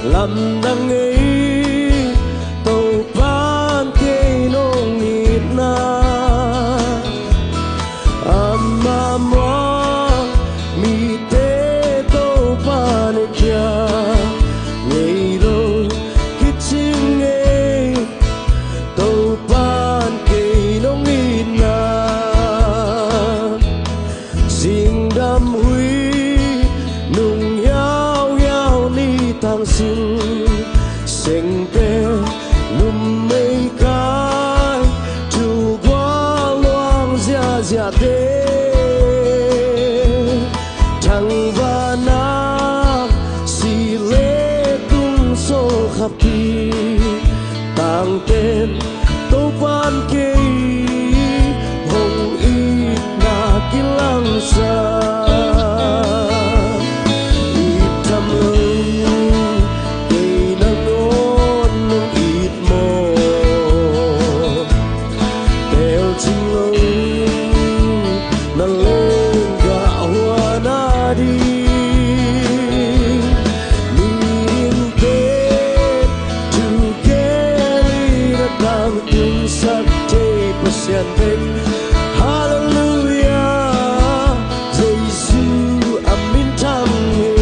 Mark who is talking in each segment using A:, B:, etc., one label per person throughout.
A: Lâm đăng ấy tàu ban cây nông nghịt na amma moa mi te tàu ban kia ngày đâu kít chinh ấy tàu ban cây nông nghịt na riêng đam huy nung yao yao ni thang sinh sinh tê lùm mây cái chu qua loang zia zia tê thằng va na si lê tung so happy tang tên tô ban kê hồng ít na kilang sa Hallelujah, Jesus, amin tangi.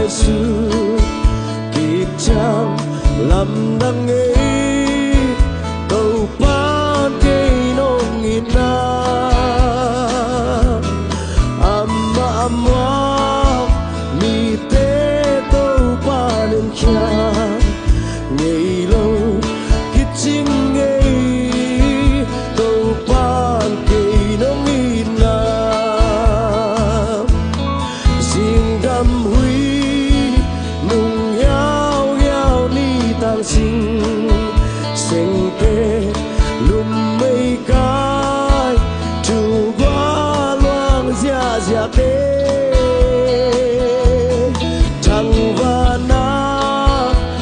A: Sư kịp chăng làm đăng ấy tàu ban cây nông nghìn na amma amma mi te tàu ban lên kia ngày lâu kịp chinh ấy tàu ban cây nông nghìn na riêng đam huy sinh sinh tê lùm mây cái chu qua loang zia zia tê thằng va na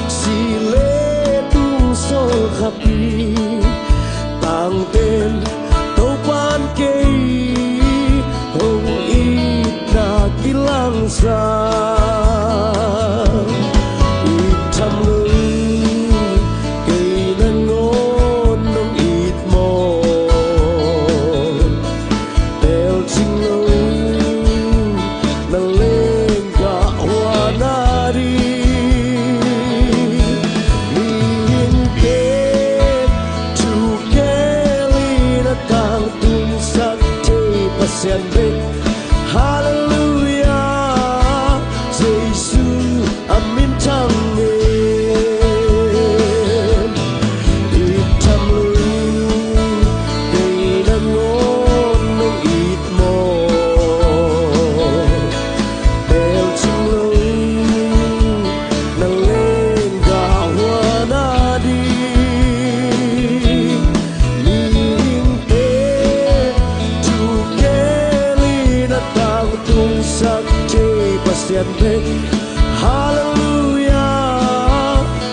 A: si lê tung so happy tang tên tàu ban kê hồng ít na kilang sa Hallelujah, Jesus, amin tangi. Itam lu, kay nangon ng it mo. Del ching lu, nang lengga wana di. Hallelujah,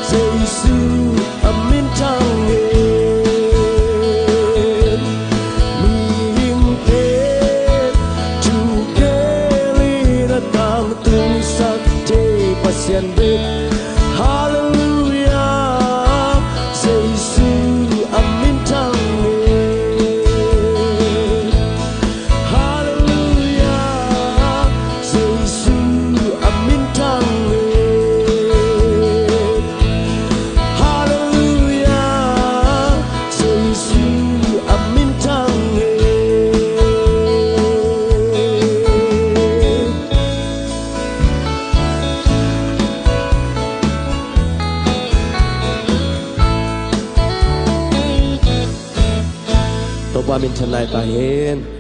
A: Jesus, amin tangi. Ming te chu keli na tang tung sak te pasyan bet. Hallelujah, Jesus, amin tangi. Hallelujah, Jesus, amin tangi. pamin tonight pa hin